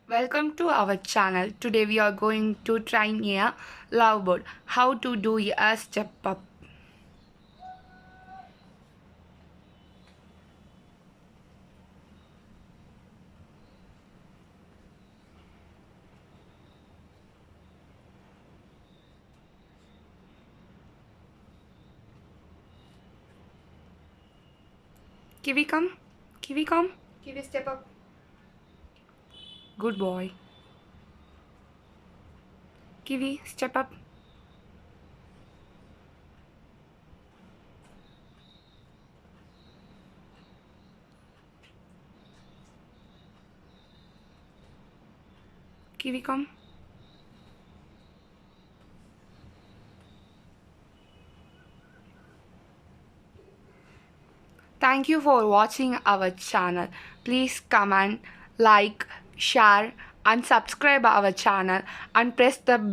Welcome to our channel. Today we are going to train a lovebird. How to do a step up. Kiwi come. Kiwi come. Kiwi step up. Good boy. Kiwi step up. Kiwi come. Thank you for watching our channel. Please comment, like, share and subscribe our channel and press the bell